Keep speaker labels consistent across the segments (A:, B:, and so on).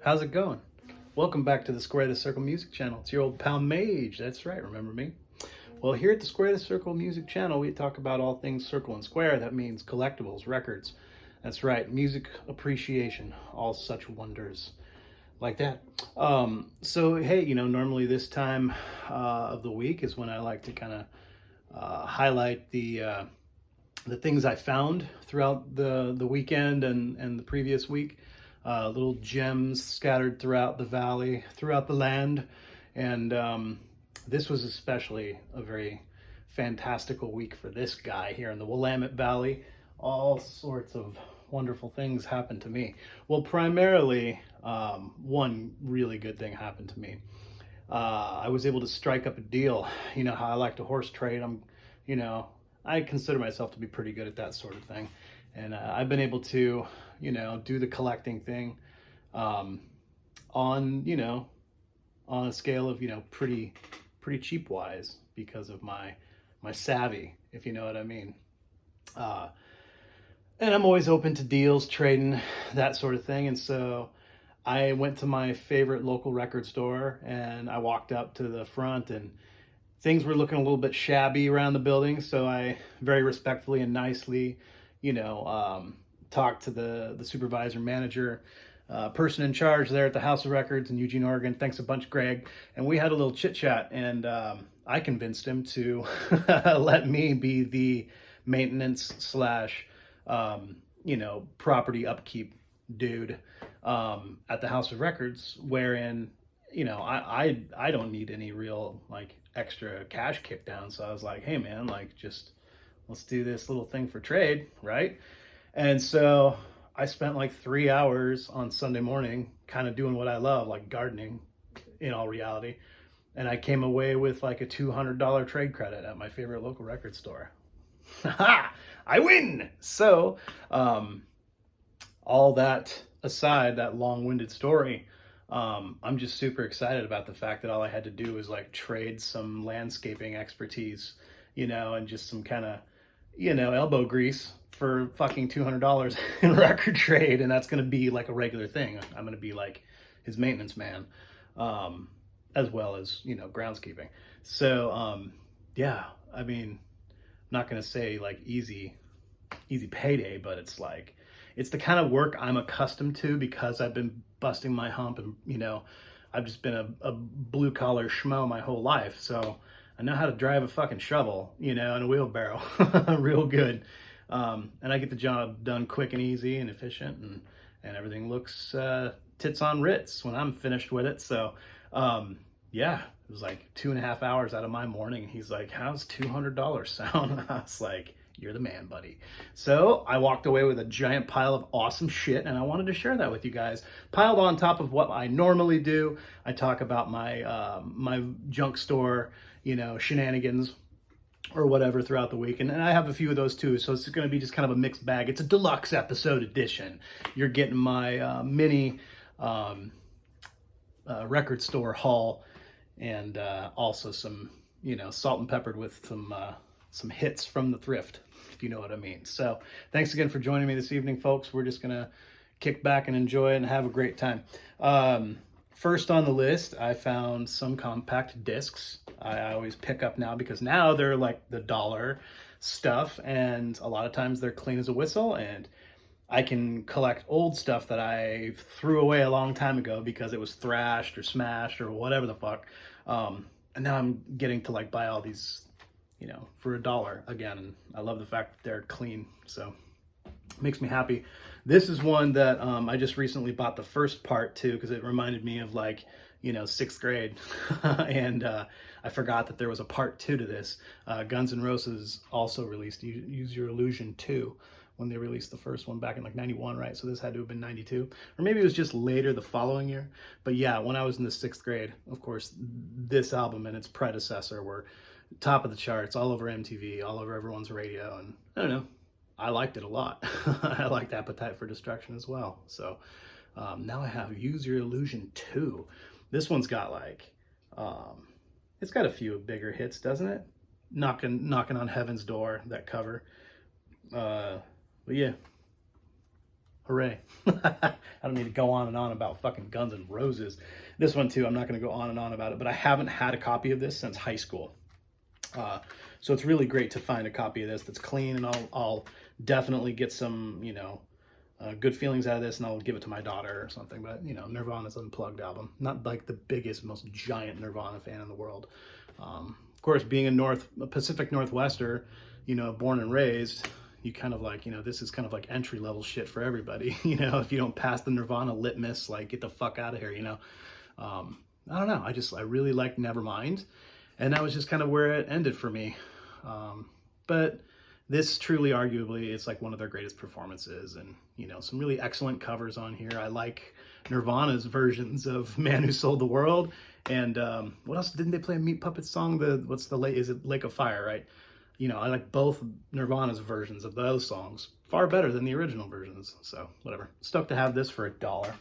A: How's it going? Welcome back to the Square the Circle Music Channel. It's your old pal Mage. That's right, remember me? Well, here at the Square the Circle Music Channel, we talk about all things circle and square. That means collectibles, records. That's right, music appreciation, all such wonders like that. So, hey, normally this time of the week is when I like to kind of highlight the things I found throughout the weekend and the previous week. Little gems scattered throughout the valley, throughout the land. And this was especially a very fantastical week for this guy here in the Willamette Valley. All sorts of wonderful things happened to me. Well, primarily, one really good thing happened to me. I was able to strike up a deal. You know how I like to horse trade. I consider myself to be pretty good at that sort of thing. And I've been able to, do the collecting thing on a scale of, pretty cheap wise because of my savvy, if you know what I mean. And I'm always open to deals, trading, that sort of thing. And so I went to my favorite local record store and I walked up to the front and things were looking a little bit shabby around the building. So I very respectfully and nicely, talked to the supervisor, manager, person in charge there at the House of Records in Eugene, Oregon. Thanks a bunch, Greg. And we had a little chit chat and I convinced him to let me be the maintenance slash, property upkeep dude at the House of Records, wherein, I don't need any real extra cash kicked down. So I was like, hey man, just let's do this little thing for trade, right? And so I spent 3 hours on Sunday morning kind of doing what I love, like gardening in all reality. And I came away with a $200 trade credit at my favorite local record store. Ha! I win! So, all that aside, that long-winded story, I'm just super excited about the fact that all I had to do was trade some landscaping expertise, and just some kind of, elbow grease for fucking $200 in record trade. And that's going to be a regular thing. I'm going to be his maintenance man, as well as, groundskeeping. So, yeah, I mean, I'm not going to say easy payday, but it's the kind of work I'm accustomed to because I've been busting my hump and, I've just been a blue collar schmo my whole life. So I know how to drive a fucking shovel, and a wheelbarrow real good. And I get the job done quick and easy and efficient and everything looks tits on Ritz when I'm finished with it. So, yeah, it was 2.5 hours out of my morning. And he's like, how's $200 sound? I was like, you're the man, buddy. So I walked away with a giant pile of awesome shit, and I wanted to share that with you guys. Piled on top of what I normally do, I talk about my my junk store, shenanigans or whatever throughout the week, and I have a few of those too. So it's going to be just kind of a mixed bag. It's a deluxe episode edition. You're getting my mini record store haul, and also some salt and peppered with some hits from the Thrift, if you know what I mean. So thanks again for joining me this evening, folks. We're just gonna kick back and enjoy it and have a great time. First on the list, I found some compact discs. I always pick up now because now they're the dollar stuff, and a lot of times they're clean as a whistle, and I can collect old stuff that I threw away a long time ago because it was thrashed or smashed or whatever the fuck. And now I'm getting to buy all these for $1 again. And I love the fact that they're clean. So it makes me happy. This is one that I just recently bought the first part too, because it reminded me of 6th grade. And I forgot that there was a part 2 to this. Guns N' Roses also released Use Your Illusion 2 when they released the first one back in 91, right? So this had to have been 92, or maybe it was just later the following year. But yeah, when I was in the 6th grade, of course, this album and its predecessor were top of the charts, all over MTV, all over everyone's radio, and I don't know, I liked it a lot. I liked Appetite for Destruction as well. So now I have Use Your Illusion 2. This one's got it's got a few bigger hits, doesn't it? Knocking on Heaven's Door, that cover. But yeah, Hooray. I don't need to go on and on about fucking Guns N' Roses. This one too, I'm not going to go on and on about it, but I haven't had a copy of this since high school. So it's really great to find a copy of this that's clean, and I'll definitely get some, good feelings out of this, and I'll give it to my daughter or something. But, Nirvana's Unplugged album. Not like the biggest, most giant Nirvana fan in the world. Of course, being a Pacific Northwester, born and raised, you kind of like, this is kind of like entry level shit for everybody. If you don't pass the Nirvana litmus, like, get the fuck out of here, I don't know. I really liked Nevermind, and that was just kind of where it ended for me. But this truly, arguably, it's like one of their greatest performances, and, some really excellent covers on here. I like Nirvana's versions of Man Who Sold the World, and what else? Didn't they play a Meat Puppets song? Is it Lake of Fire, right? I like both Nirvana's versions of those songs far better than the original versions. So whatever. Stoked to have this for $1.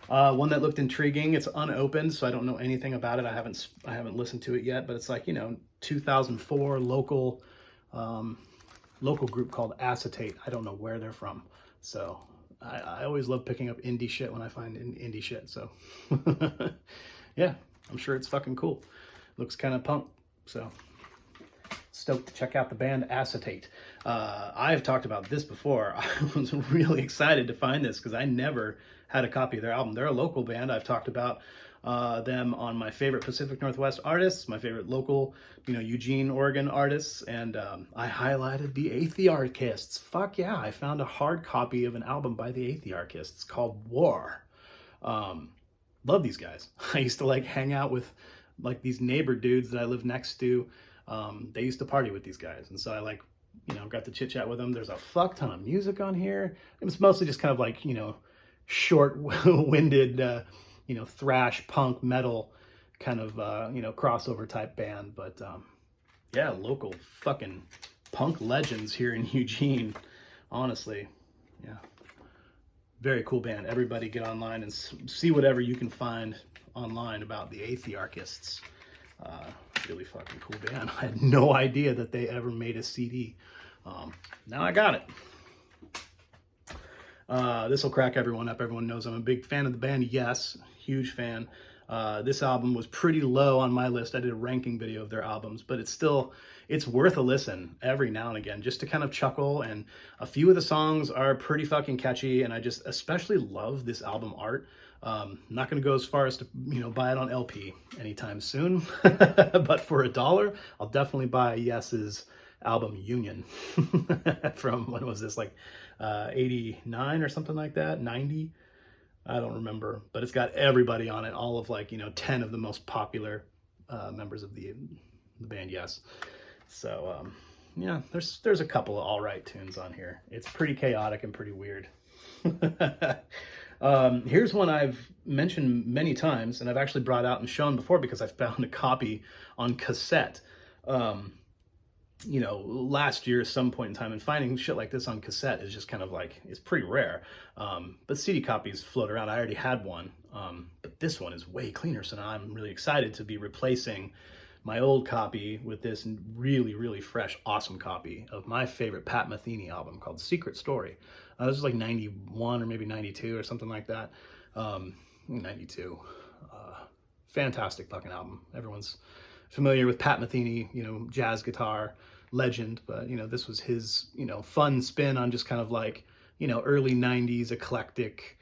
A: One that looked intriguing. It's unopened, so I don't know anything about it. I haven't listened to it yet, but it's like 2004 local group called Acetate. I don't know where they're from, so I always love picking up indie shit when I find indie shit. So yeah, I'm sure it's fucking cool. Looks kind of punk, so stoked to check out the band Acetate. I've talked about this before. I was really excited to find this because I never had a copy of their album. They're a local band. I've talked about them on my favorite Pacific Northwest artists, my favorite local, Eugene, Oregon artists, and I highlighted the Athearchists. Fuck yeah, I found a hard copy of an album by the Athearchists called War. Love these guys. I used to hang out with these neighbor dudes that I lived next to. They used to party with these guys, and so I got to chit chat with them. There's a fuck ton of music on here. It was mostly just kind of short-winded, thrash, punk, metal kind of, crossover type band. But yeah, local fucking punk legends here in Eugene. Honestly, yeah, very cool band. Everybody get online and see whatever you can find online about the Athearchists. Really fucking cool band. I had no idea that they ever made a CD. Now I got it. This will crack everyone up. Everyone knows I'm a big fan of the band. Yes, huge fan. This album was pretty low on my list. I did a ranking video of their albums, but it's worth a listen every now and again just to kind of chuckle. And a few of the songs are pretty fucking catchy, and I just especially love this album art. Not going to go as far as to, buy it on LP anytime soon, but for $1, I'll definitely buy Yes's album Union from, when was this, 89 or something like that, 90? I don't remember, but it's got everybody on it, all of 10 of the most popular members of the band Yes. So, yeah, there's a couple of all right tunes on here. It's pretty chaotic and pretty weird. Here's one I've mentioned many times, and I've actually brought out and shown before because I found a copy on cassette, last year at some point in time, and finding shit like this on cassette is just kind of it's pretty rare. But CD copies float around. I already had one, but this one is way cleaner, so now I'm really excited to be replacing my old copy with this really, really fresh, awesome copy of my favorite Pat Metheny album called Secret Story. This is 91 or maybe 92 or something like that. 92. Fantastic fucking album. Everyone's familiar with Pat Metheny, jazz guitar legend, but, this was his, fun spin on just kind of early 90s eclectic,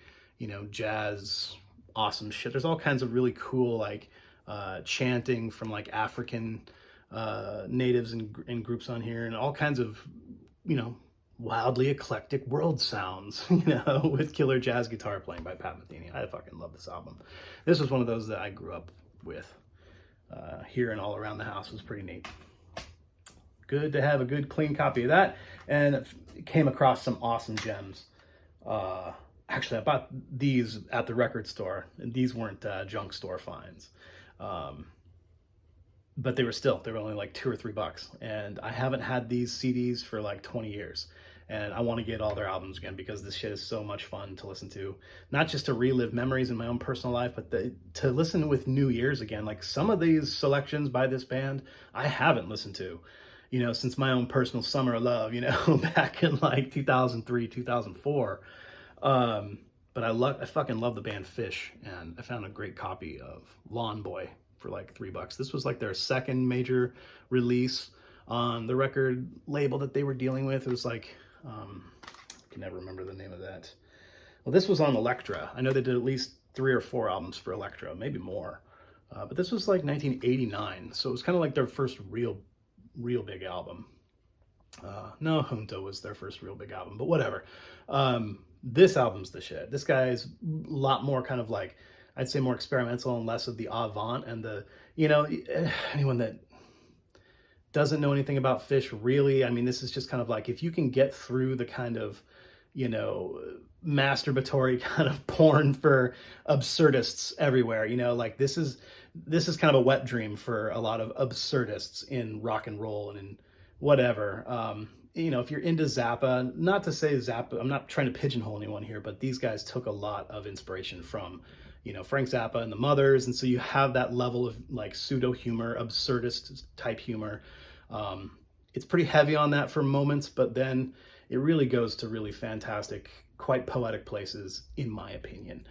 A: jazz, awesome shit. There's all kinds of really cool, chanting from African natives and groups on here, and all kinds of, wildly eclectic world sounds, with killer jazz guitar playing by Pat Metheny. I fucking love this album. This was one of those that I grew up with. Here and all around the house. Was pretty neat. Good to have a good clean copy of that, and came across some awesome gems. Actually, I bought these at the record store, and these weren't junk store finds. But they were only $2 or $3, and I haven't had these CDs for 20 years. And I want to get all their albums again because this shit is so much fun to listen to. Not just to relive memories in my own personal life, but to listen with new ears again. Some of these selections by this band, I haven't listened to since my own personal summer of love, back in like 2003, 2004. But I fucking love the band Fish, and I found a great copy of Lawn Boy for like $3. This was like their second major release on the record label that they were dealing with. It was like, I can never remember the name of that. Well, this was on Elektra. I know they did at least 3 or 4 albums for Elektra, maybe more. But this was like 1989, so it was kind of like their first real big album. No, Junto was their first real big album, but whatever. This album's the shit. This guy's a lot more kind of like, I'd say more experimental and less of the avant, and the, anyone that doesn't know anything about Fish, really, I mean, this is just kind of like, if you can get through the kind of, masturbatory kind of porn for absurdists everywhere, like this is kind of a wet dream for a lot of absurdists in rock and roll and in whatever. If you're into Zappa, not to say Zappa, I'm not trying to pigeonhole anyone here, but these guys took a lot of inspiration from, Frank Zappa and the Mothers. And so you have that level of like pseudo humor, absurdist type humor. It's pretty heavy on that for moments, but then it really goes to really fantastic, quite poetic places, in my opinion.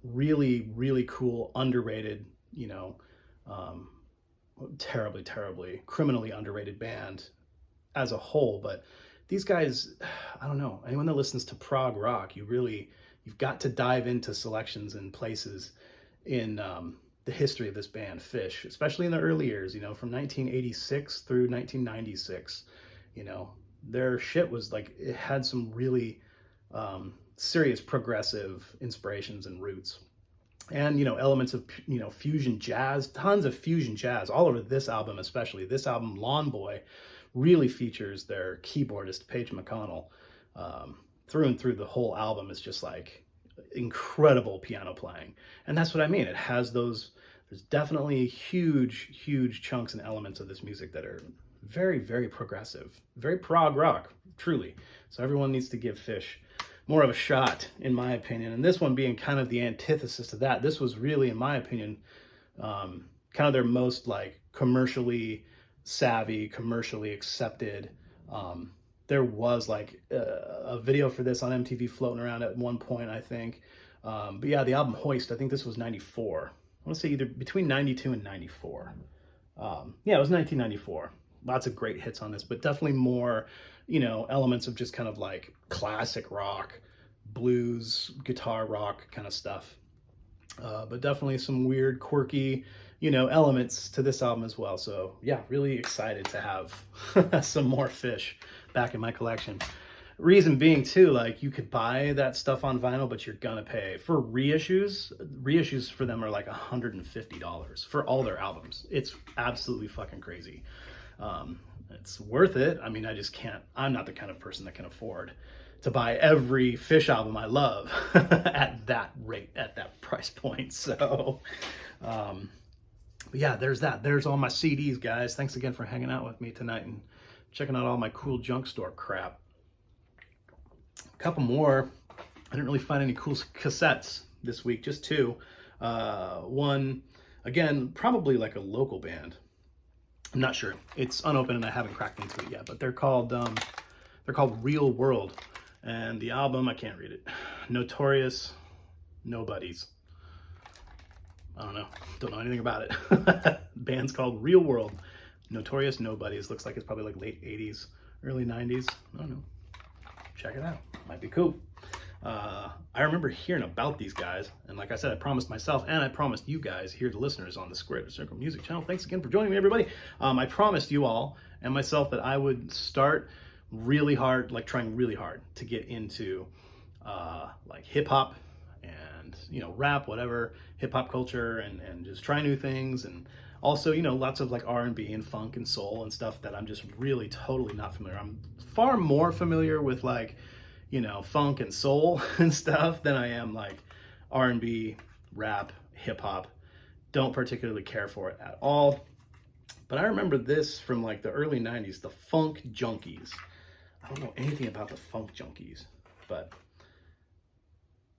A: Really, really cool, underrated, terribly, criminally underrated band as a whole. But these guys, I don't know, anyone that listens to prog rock, you've got to dive into selections and places in the history of this band, Fish, especially in the early years, from 1986 through 1996. Their shit was like, it had some really serious progressive inspirations and roots. And, elements of, fusion jazz, tons of fusion jazz all over this album, especially. This album, Lawn Boy, really features their keyboardist, Paige McConnell. Through and through, the whole album is just like incredible piano playing. And that's what I mean. It has there's definitely huge chunks and elements of this music that are very, very progressive, very prog rock, truly. So everyone needs to give Fish more of a shot, in my opinion. And this one being kind of the antithesis to that. This was really, in my opinion, kind of their most like commercially savvy, commercially accepted. There was like a video for this on MTV floating around at one point, I think. But yeah, the album Hoist, I think this was 94. I want to say either between 92 and 94. Yeah, it was 1994. Lots of great hits on this, but definitely more, elements of just kind of like classic rock, blues, guitar rock kind of stuff. But definitely some weird, quirky, elements to this album as well. So yeah, really excited to have some more Fish back in my collection. Reason being too, like, you could buy that stuff on vinyl, but you're gonna pay for reissues. Reissues for them are like $150 for all their albums. It's absolutely fucking crazy. It's worth it. I mean, I just can't, I'm not the kind of person that can afford to buy every Fish album I love at that rate, at that price point. So, but yeah, there's that. There's all my CDs, guys. Thanks again for hanging out with me tonight and checking out all my cool junk store crap. A couple more. I didn't really find any cool cassettes this week, just 2. One, again, probably like a local band. I'm not sure. It's unopened and I haven't cracked into it yet, but they're called Real World. And the album, I can't read it. Notorious Nobodies. I don't know anything about it. The band's called Real World. Notorious Nobodies. Looks like it's probably like late 80s, early 90s. I don't know. Check it out. Might be cool. I remember hearing about these guys, and like I said, I promised myself and I promised you guys here, the listeners on the Squared Circle Music channel. Thanks again for joining me, everybody. I promised you all and myself that I would start really hard, like trying really hard to get into like hip hop and rap, whatever, hip hop culture, and just try new things, and also lots of like R&B and funk and soul and stuff that I'm just really totally not familiar. I'm far more familiar with like funk and soul and stuff than I am like R&B, rap, hip hop. Don't particularly care for it at all. But I remember this from like the early 90s, the Funk Junkies. I don't know anything about the Funk Junkies, but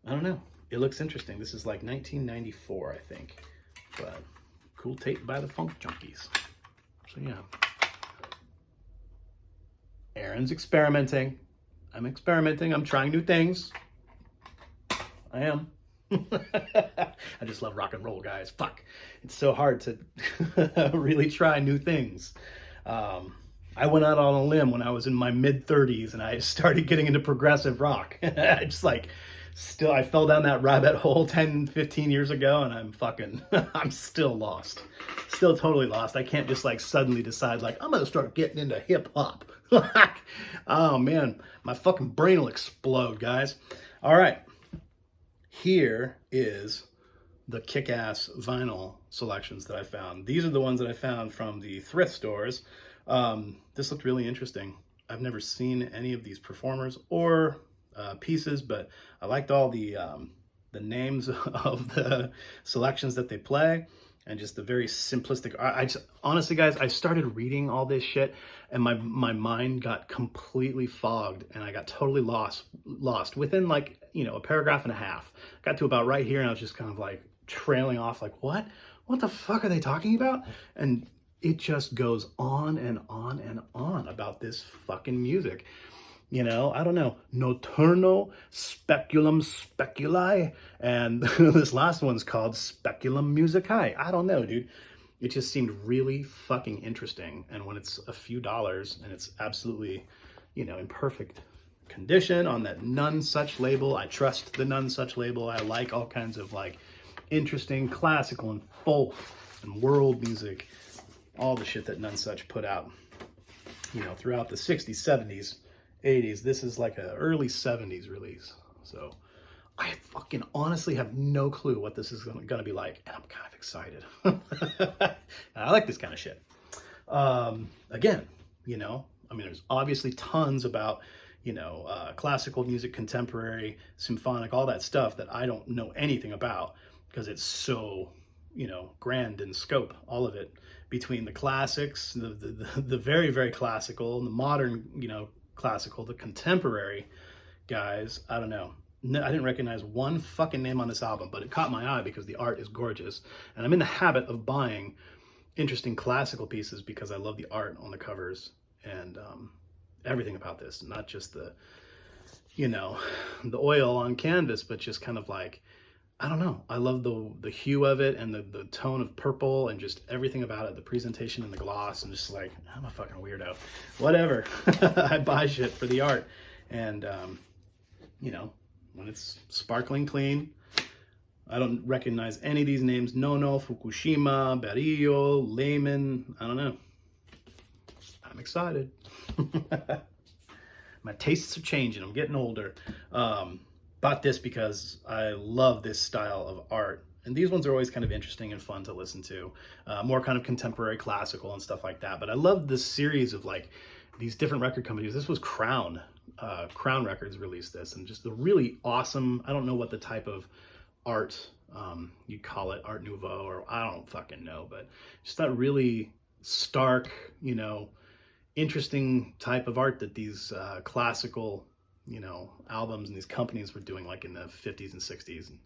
A: I don't know. It looks interesting. This is like 1994, I think. But cool tape by the Funk Junkies. So yeah, Aaron's experimenting. I'm experimenting. I'm trying new things. I am. I just love rock and roll, guys. Fuck. It's so hard to really try new things. I went out on a limb when I was in my mid-30s and I started getting into progressive rock. I just like, still, I fell down that rabbit hole 10, 15 years ago and I'm fucking, I'm still lost. Still totally lost. I can't just like suddenly decide like, I'm gonna start getting into hip hop. Oh man, my fucking brain will explode, guys. All right. Here is the kick-ass vinyl selections that I found. These are the ones that I found from the thrift stores. This looked really interesting. I've never seen any of these performers or pieces, but I liked all the names of the selections that they play and just the very simplistic. I just, honestly, guys, I started reading all this shit and my mind got completely fogged and I got totally lost within like, you know, a paragraph and a half. Got to about right here and I was just kind of like trailing off like, what the fuck are they talking about? And it just goes on and on and on about this fucking music. You know, I don't know, Notturno Speculum Speculi, and this last one's called Speculum Musicae. I don't know, dude. It just seemed really fucking interesting. And when it's a few dollars and it's absolutely, you know, in perfect condition on that None Such label, I trust the None Such label. I like all kinds of like interesting classical and folk and world music, all the shit that None Such put out, you know, throughout the 60s, 70s, 80s. This is like an early 70s release. So I fucking honestly have no clue what this is gonna be like, and I'm kind of excited. I like this kind of shit. Again, you know, I mean, there's obviously tons about, you know, classical music, contemporary, symphonic, all that stuff that I don't know anything about because it's so, you know, grand in scope, all of it, between the classics, the very, very classical, and the modern, you know, classical, the contemporary guys. I don't know. I didn't recognize one fucking name on this album, but it caught my eye because the art is gorgeous. And I'm in the habit of buying interesting classical pieces because I love the art on the covers and everything about this, not just the, you know, the oil on canvas, but just kind of like, I don't know. I love the hue of it and the tone of purple and just everything about it, the presentation and the gloss, and just like, I'm a fucking weirdo. Whatever. I buy shit for the art. And, you know, when it's sparkling clean, I don't recognize any of these names. Nono, Fukushima, Berillo, Lehman. I don't know. I'm excited. My tastes are changing. I'm getting older. Bought this because I love this style of art. And these ones are always kind of interesting and fun to listen to. More kind of contemporary classical and stuff like that. But I love this series of like these different record companies. This was Crown. Crown Records released this. And just the really awesome, I don't know what the type of art you'd call it, Art Nouveau, or I don't fucking know. But just that really stark, you know, interesting type of art that these classical, you know, albums and these companies were doing like in the 50s and 60s. And,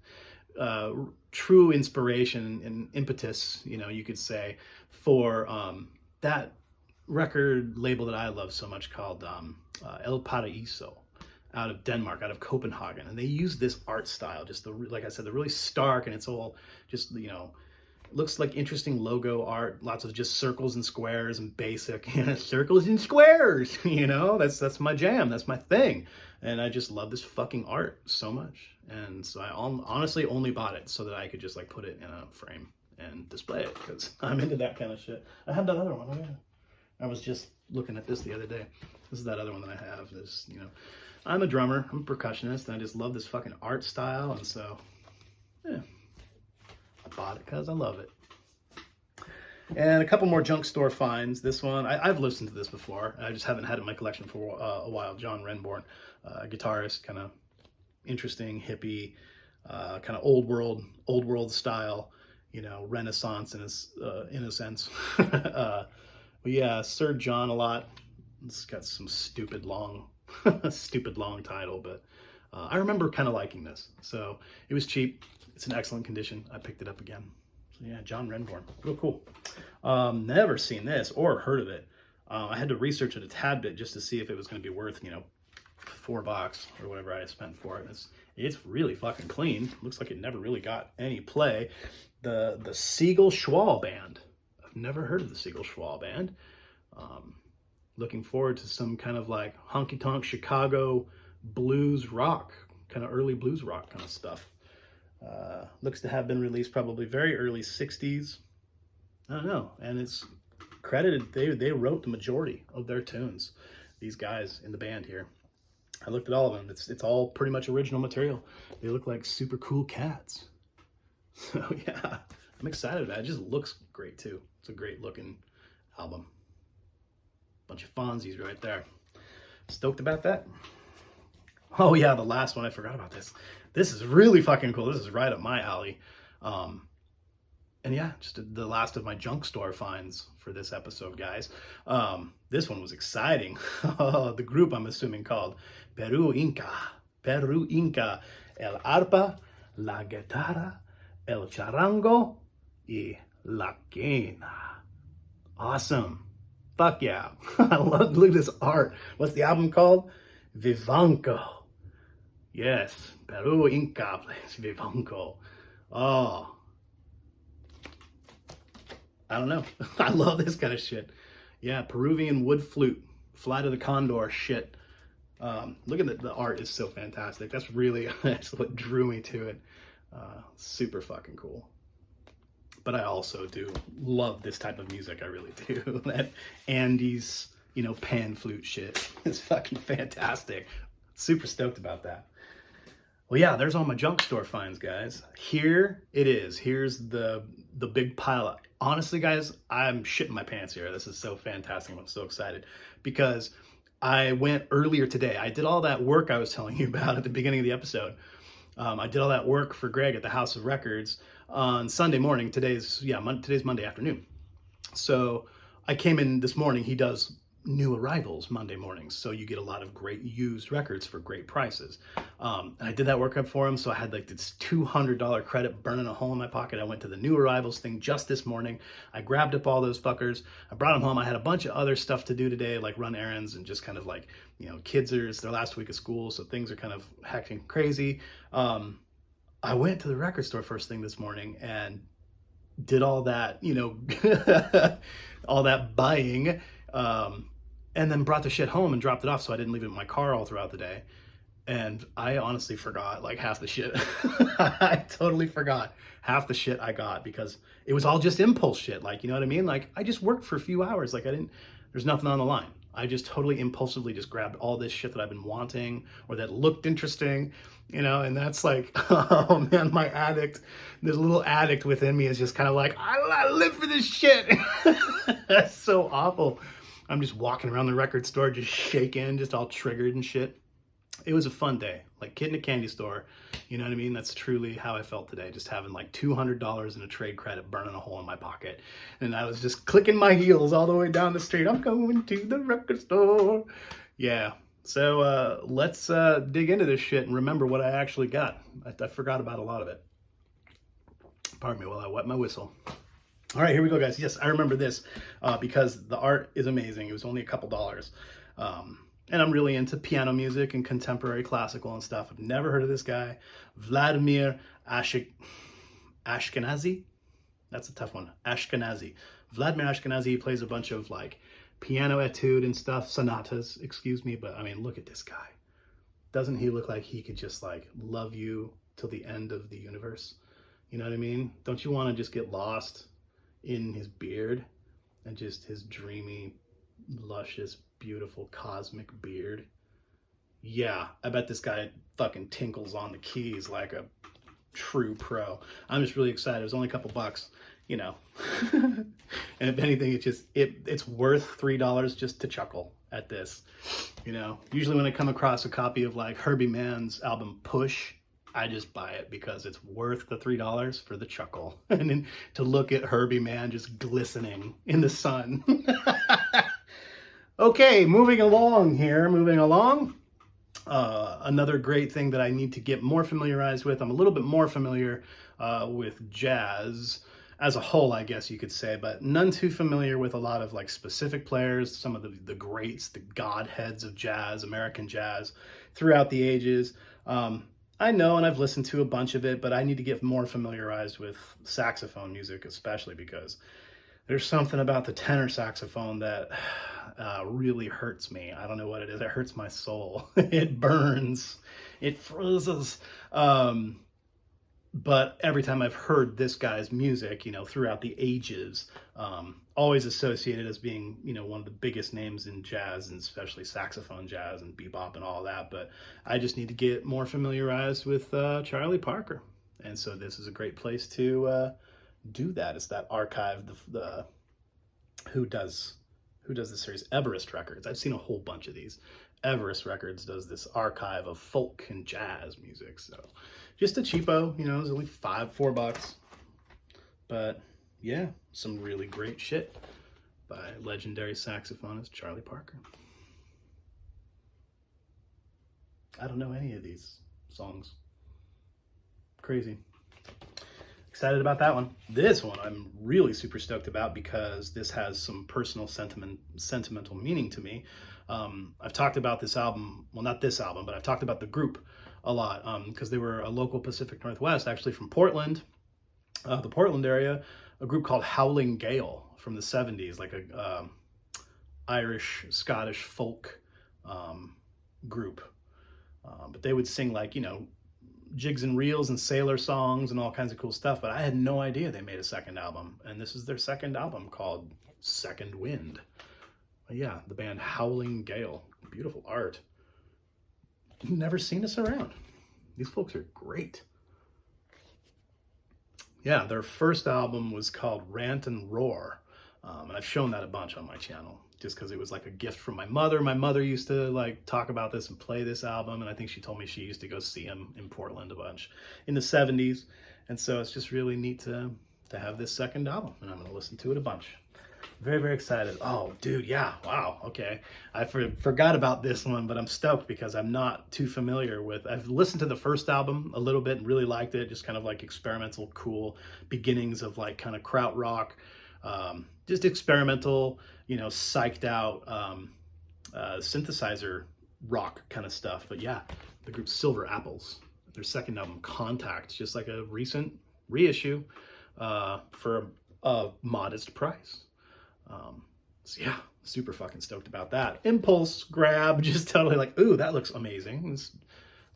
A: true inspiration and impetus, you know, you could say, for that record label that I love so much called El Paraíso, out of Denmark, out of Copenhagen. And they use this art style, just the, like I said, the really stark, and it's all just, you know, looks like interesting logo art, lots of just circles and squares and basic circles and squares, you know, that's my jam, that's my thing. And I just love this fucking art so much. And so I honestly only bought it so that I could just like put it in a frame and display it because I'm into that kind of shit. I have that other one. Oh, yeah. I was just looking at this the other day. This is that other one that I have. This, you know, I'm a drummer, I'm a percussionist, and I just love this fucking art style. And so, yeah. I bought it because I love it. And a couple more junk store finds. This one, I've listened to this before. I just haven't had it in my collection for a while. John Renbourn, guitarist, kind of interesting, hippie, kind of old world style, you know, Renaissance in a sense. But yeah, Sir John a lot. It's got some stupid long title, but I remember kind of liking this. So it was cheap. It's in excellent condition. I picked it up again. So yeah, John Renbourn. Real cool. Never seen this or heard of it. I had to research it a tad bit just to see if it was going to be worth, you know, $4 or whatever I spent for it. It's really fucking clean. Looks like it never really got any play. The Siegel Schwall Band. I've never heard of the Siegel Schwall Band. Looking forward to some kind of like honky tonk Chicago blues rock, kind of early blues rock kind of stuff. Looks to have been released probably very early 60s. I don't know. And it's credited, they wrote the majority of their tunes, these guys in the band here. I looked at all of them. It's all pretty much original material. They look like super cool cats. So yeah, I'm excited about it. It just looks great too. It's a great looking album. Bunch of Fonzies right there. Stoked about that. Oh yeah, the last one, I forgot about this. This is really fucking cool. This is right up my alley. And yeah, just the last of my junk store finds for this episode, guys. This one was exciting. The group, I'm assuming, called Peru Inca. Peru Inca. El arpa, la guitarra, el charango, y la quena. Awesome. Fuck yeah. Look at this art. What's the album called? Vivanco. Yes, Peru Inca plays Vivanco. Oh, I don't know. I love this kind of shit. Yeah, Peruvian wood flute, Flight of the Condor shit. Look at the art is so fantastic. That's what drew me to it. Super fucking cool. But I also do love this type of music. I really do. That Andes, you know, pan flute shit is fucking fantastic. Super stoked about that. Well, yeah, there's all my junk store finds, guys. Here it is. Here's the big pile up. Honestly, guys, I'm shitting my pants here. This is so fantastic. I'm so excited because I went earlier today. I did all that work I was telling you about at the beginning of the episode. I did all that work for Greg at the House of Records on Sunday morning. Today's Monday afternoon. So I came in this morning. He does new arrivals Monday mornings, so you get a lot of great used records for great prices. And I did that work up for him, so I had like this $200 credit burning a hole in my pocket. I went to the new arrivals thing just this morning. I grabbed up all those fuckers. I brought them home. I had a bunch of other stuff to do today, like run errands and just kind of like, you know, kids it's their last week of school, so things are kind of hectic crazy. I went to the record store first thing this morning and did all that, you know, all that buying, and then brought the shit home and dropped it off so I didn't leave it in my car all throughout the day. And I honestly forgot like half the shit. I totally forgot half the shit I got because it was all just impulse shit. Like, you know what I mean? Like, I just worked for a few hours. Like, there's nothing on the line. I just totally impulsively just grabbed all this shit that I've been wanting or that looked interesting, you know, and that's like, oh man, this little addict within me is just kind of like, I live for this shit. That's so awful. I'm just walking around the record store, just shaking, just all triggered and shit. It was a fun day, like kid in a candy store. You know what I mean? That's truly how I felt today, just having like $200 in a trade credit burning a hole in my pocket. And I was just clicking my heels all the way down the street. I'm going to the record store. Yeah. So let's dig into this shit and remember what I actually got. I forgot about a lot of it. Pardon me while I wet my whistle. All right, here we go, guys. Yes, I remember this because the art is amazing. It was only a couple dollars. And I'm really into piano music and contemporary classical and stuff. I've never heard of this guy. Vladimir Ashkenazy. That's a tough one. Ashkenazy. Vladimir Ashkenazy. He plays a bunch of like piano etude and stuff. Sonatas, excuse me. But I mean, look at this guy. Doesn't he look like he could just like love you till the end of the universe? You know what I mean? Don't you want to just get lost in his beard and just his dreamy, luscious, beautiful cosmic beard? Yeah, I bet this guy fucking tinkles on the keys like a true pro. I'm just really excited. It was only a couple bucks, you know. And if anything, it's worth $3 just to chuckle at this. You know, usually when I come across a copy of like Herbie Mann's album Push, I just buy it because it's worth the $3 for the chuckle. And then to look at Herbie Mann just glistening in the sun. Okay, moving along. Another great thing that I need to get more familiarized with. I'm a little bit more familiar with jazz as a whole, I guess you could say, but none too familiar with a lot of like specific players, some of the greats, the godheads of jazz, American jazz throughout the ages. I know, and I've listened to a bunch of it, but I need to get more familiarized with saxophone music, especially because there's something about the tenor saxophone that really hurts me. I don't know what it is. It hurts my soul. It burns. It freezes. But every time I've heard this guy's music, you know, throughout the ages, always associated as being, you know, one of the biggest names in jazz, and especially saxophone jazz and bebop and all that. But I just need to get more familiarized with Charlie Parker. And so this is a great place to do that. It's that archive, the who does the series? Everest Records. I've seen a whole bunch of these. Everest Records does this archive of folk and jazz music. So just a cheapo, you know, it's only $4. But yeah, some really great shit by legendary saxophonist Charlie Parker. I don't know any of these songs. Crazy. Excited about that one. This one I'm really super stoked about because this has some personal sentimental meaning to me. I've talked about this album, well, not this album, but I've talked about the group a lot because they were a local Pacific Northwest, actually from Portland, the Portland area, a group called Howling Gale from the 70s, like a Irish, Scottish folk group. But they would sing like, you know, jigs and reels and sailor songs and all kinds of cool stuff, but I had no idea they made a second album, and this is their second album called Second Wind. But yeah, the band Howling Gale. Beautiful art. Never seen this around. These folks are great. Yeah, their first album was called Rant and Roar, and I've shown that a bunch on my channel just because it was like a gift from my mother. My mother used to like talk about this and play this album, and I think she told me she used to go see him in Portland a bunch in the 70s, and so it's just really neat to have this second album, and I'm going to listen to it a bunch. Very, very excited. Oh, dude, yeah, wow, okay. I forgot about this one, but I'm stoked because I'm not too familiar with... I've listened to the first album a little bit and really liked it, just kind of like experimental, cool beginnings of like kind of krautrock, just experimental, you know, psyched out synthesizer rock kind of stuff. But yeah, the group Silver Apples, their second album, Contact, just like a recent reissue for a modest price. So yeah, super fucking stoked about that. Impulse grab, just totally like, ooh, that looks amazing. It's,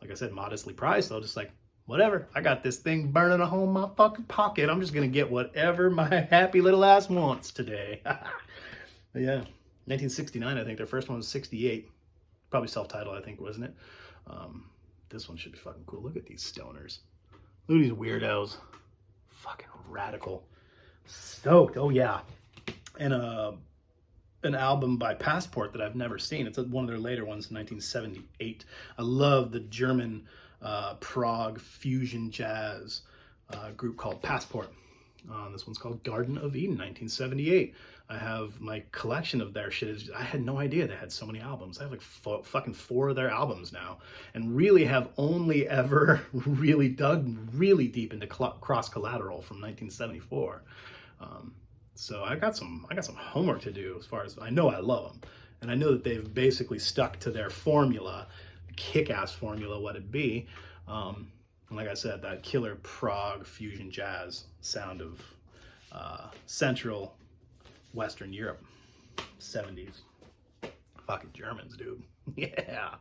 A: like I said, modestly priced. So just like, whatever, I got this thing burning a hole in my fucking pocket. I'm just gonna get whatever my happy little ass wants today. But yeah, 1969, I think. Their first one was 68. Probably self-titled, I think, wasn't it? This one should be fucking cool. Look at these stoners. Look at these weirdos. Fucking radical. Stoked. Oh yeah. And an album by Passport that I've never seen. It's one of their later ones, 1978. I love the German prog fusion jazz group called Passport. This one's called Garden of Eden, 1978. I have my collection of their shit. I had no idea they had so many albums. I have like fucking 4 of their albums now, and really have only ever really dug really deep into Cross Collateral from 1974. So I got some homework to do as far as I know. I love them, and I know that they've basically stuck to their formula, kick-ass formula, what it be. And like I said, that killer prog fusion jazz sound of Central Western Europe, 70s. Fucking Germans, dude. Yeah,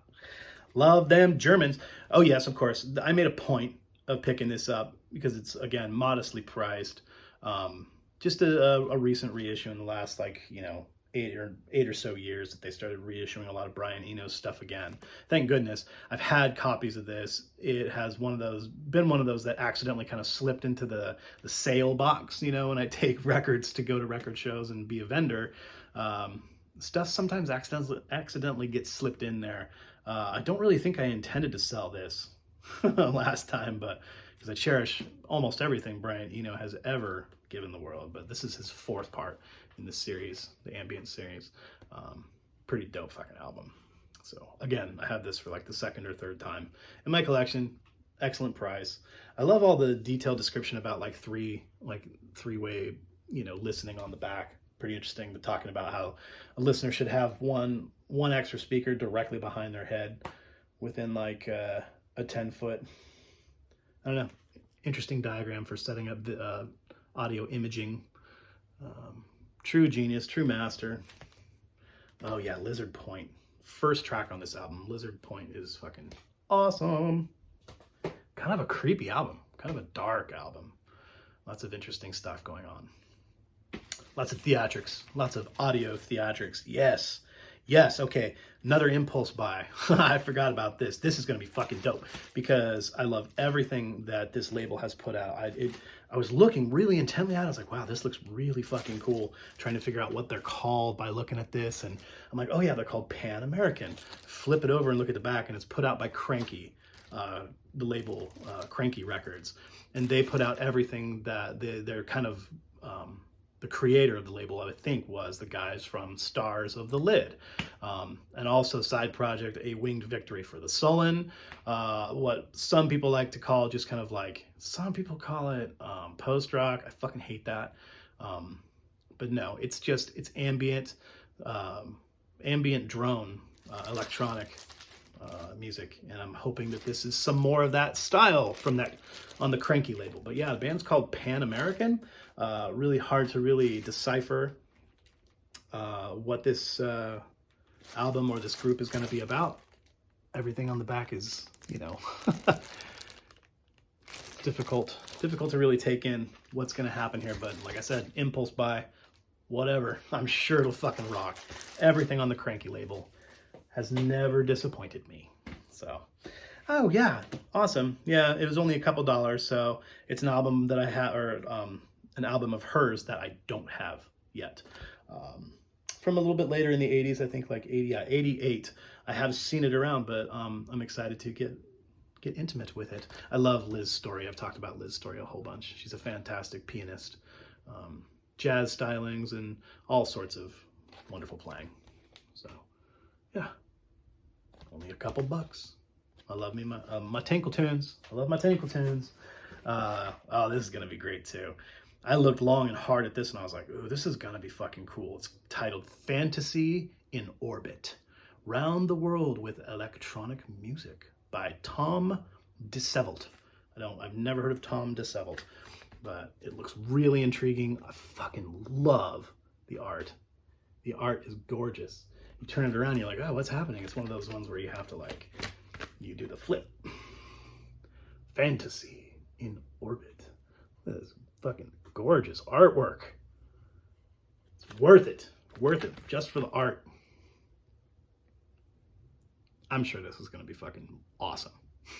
A: love them Germans. Oh yes, of course. I made a point of picking this up because it's, again, modestly priced. Just a recent reissue in the last, like, you know, eight or so years that they started reissuing a lot of Brian Eno's stuff again. Thank goodness. I've had copies of this. It has been one of those that accidentally kind of slipped into the sale box, you know, when I take records to go to record shows and be a vendor. Stuff sometimes accidentally gets slipped in there. I don't really think I intended to sell this last time, but because I cherish almost everything Brian Eno has ever given the world, but this is his 4th part in the series, the ambient series. Pretty dope fucking album. So again, I have this for like the 2nd or 3rd time in my collection. Excellent price. I love all the detailed description about like three-way, listening on the back. Pretty interesting. They're talking about how a listener should have one extra speaker directly behind their head within like a 10-foot. I don't know. Interesting diagram for setting up the audio imaging. True genius, true master. Oh yeah, Lizardpoint. First track on this album. Lizardpoint is fucking awesome. Kind of a creepy album. Kind of a dark album. Lots of interesting stuff going on. Lots of theatrics. Lots of audio theatrics. Yes. Yes, okay. Another impulse buy. I forgot about this. This is going to be fucking dope because I love everything that this label has put out. I was looking really intently at it. I was like, wow, this looks really fucking cool. Trying to figure out what they're called by looking at this. And I'm like, oh yeah, they're called Pan American. Flip it over and look at the back, and it's put out by Cranky, the label Cranky Records. And they put out everything that they're kind of... the creator of the label, I think, was the guys from Stars of the Lid. And also side project, A Winged Victory for the Sullen. What some people like to call just kind of like, some people call it post-rock. I fucking hate that. But no, it's ambient, ambient drone, electronic music. And I'm hoping that this is some more of that style from that on the Cranky label. But yeah, the band's called Pan American. Really hard to really decipher what this album or this group is going to be about. Everything on the back is, difficult to really take in what's going to happen here. But like I said, impulse buy, whatever. I'm sure it'll fucking rock. Everything on the Cranky label has never disappointed me. So, oh yeah, awesome. Yeah, it was only a couple $, so it's an album that I have, or an album of hers that I don't have yet. From a little bit later in the 80s, I think like 88. I have seen it around, but I'm excited to get intimate with it. I love Liz's story. I've talked about Liz's story a whole bunch. She's a fantastic pianist. Jazz stylings and all sorts of wonderful playing. So, yeah. Only a couple bucks. I love me my tinkle tunes. I love my tinkle tunes. Oh, this is going to be great too. I looked long and hard at this and I was like, ooh, this is going to be fucking cool. It's titled Fantasy in Orbit. Round the World with Electronic Music by Tom DeSevelt. I've never heard of Tom DeSevelt, but it looks really intriguing. I fucking love the art. The art is gorgeous. You turn it around, you're like, oh, what's happening? It's one of those ones where you have to like, you do the flip. Fantasy in Orbit. This is fucking gorgeous artwork. It's worth it. Worth it just for the art. I'm sure this is going to be fucking awesome.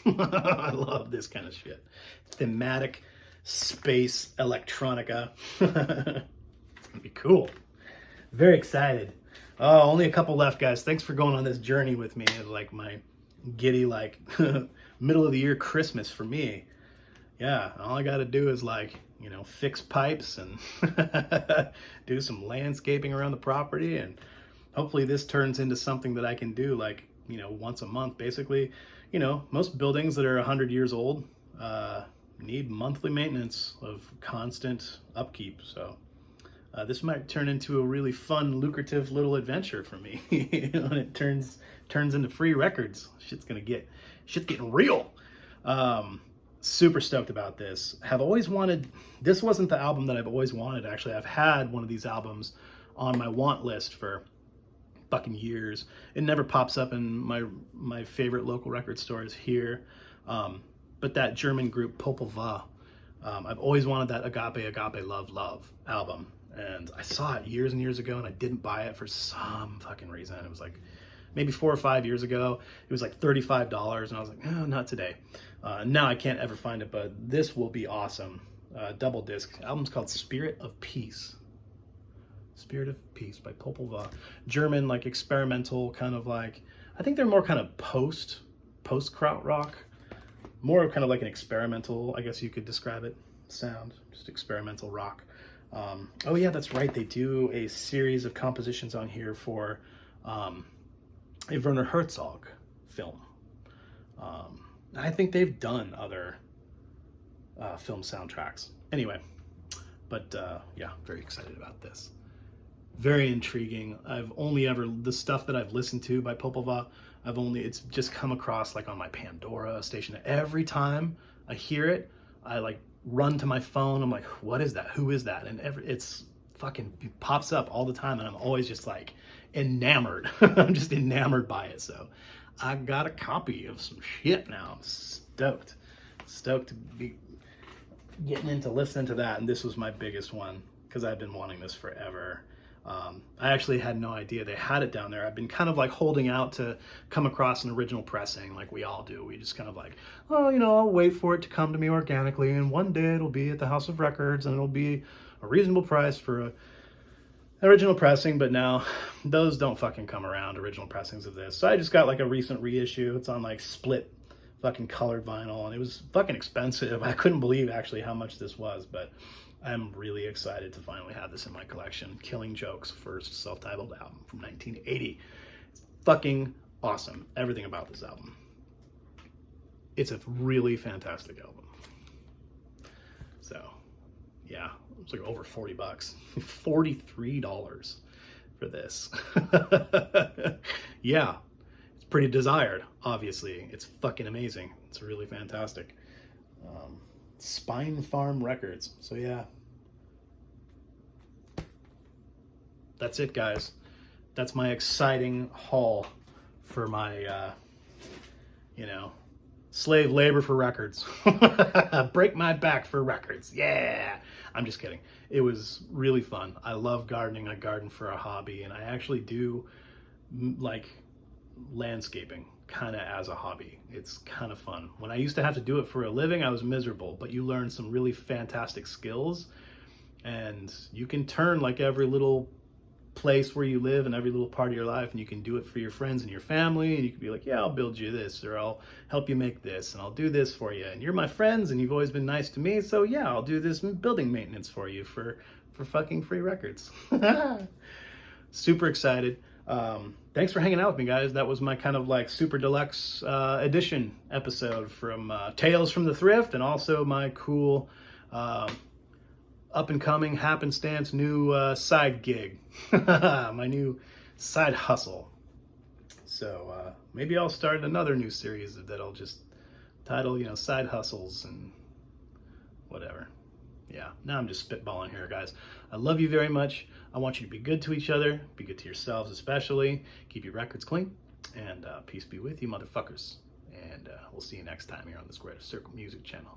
A: I love this kind of shit. Thematic space electronica. It's going to be cool. Very excited. Oh, only a couple left, guys. Thanks for going on this journey with me. It's like my giddy, like, middle of the year Christmas for me. Yeah, all I got to do is like, fix pipes and do some landscaping around the property. And hopefully this turns into something that I can do like, once a month, basically. Most buildings that are 100 years old need monthly maintenance of constant upkeep. So this might turn into a really fun, lucrative little adventure for me. When it turns into free records. Shit's getting real. Super stoked about this. Have always wanted, this wasn't the album that I've always wanted, actually. I've had one of these albums on my want list for fucking years. It never pops up in my favorite local record stores here. But that German group Popol Vuh, I've always wanted that Agape Love album. And I saw it years and years ago and I didn't buy it for some fucking reason. It was like maybe 4 or 5 years ago. It was like $35 and I was like, no, not today. Now I can't ever find it, but this will be awesome. Double disc. Album's called Spirit of Peace. Spirit of Peace by Popol Vuh. German, like experimental, kind of like, I think they're more kind of post-kraut rock. More kind of like an experimental, I guess you could describe it, sound. Just experimental rock. Oh yeah, that's right. They do a series of compositions on here for a Werner Herzog film. I think they've done other film soundtracks. Anyway, but yeah, very excited about this. Very intriguing. I've only ever, the stuff that I've listened to by Popova, it's just come across like on my Pandora station. Every time I hear it, I like run to my phone. I'm like, what is that? Who is that? And it's fucking pops up all the time, and I'm always just like enamored. I'm just enamored by it. So I got a copy of some shit now. I'm stoked to be getting into listening to that. And this was my biggest one because I've been wanting this forever. I actually had no idea they had it down there. I've been kind of like holding out to come across an original pressing, like we all do. We just kind of like, oh, you know, I'll wait for it to come to me organically, and one day it'll be at the House of Records, and it'll be a reasonable price for a original pressing. But now those don't fucking come around, original pressings of this. So I just got like a recent reissue. It's on like split fucking colored vinyl, and it was fucking expensive. I couldn't believe actually how much this was, but I'm really excited to finally have this in my collection. Killing Joke's first self-titled album from 1980. It's fucking awesome. Everything about this album. It's a really fantastic album. So, yeah, it's like over 40 bucks. $43 for this. Yeah, it's pretty desired, obviously. It's fucking amazing. It's really fantastic. Spine Farm Records. So yeah, that's it, guys. That's my exciting haul for my you know, slave labor for records. Break my back for records. Yeah, I'm just kidding. It was really fun. I love gardening. I garden for a hobby, and I actually do like landscaping kind of as a hobby. It's kind of fun. When I used to have to do it for a living, I was miserable, but you learn some really fantastic skills, and you can turn like every little place where you live and every little part of your life, and you can do it for your friends and your family, and you can be like, yeah, I'll build you this, or I'll help you make this, and I'll do this for you, and you're my friends and you've always been nice to me, so yeah, I'll do this building maintenance for you for fucking free records. Super excited. Thanks for hanging out with me, guys. That was my kind of like super deluxe edition episode from Tales from the Thrift, and also my cool up and coming happenstance new side gig, my new side hustle. So maybe I'll start another new series that I'll just title, you know, Side Hustles and whatever. Yeah, now I'm just spitballing here, guys. I love you very much. I want you to be good to each other, be good to yourselves especially, keep your records clean, and peace be with you, motherfuckers. And we'll see you next time here on the Square to Circle Music channel.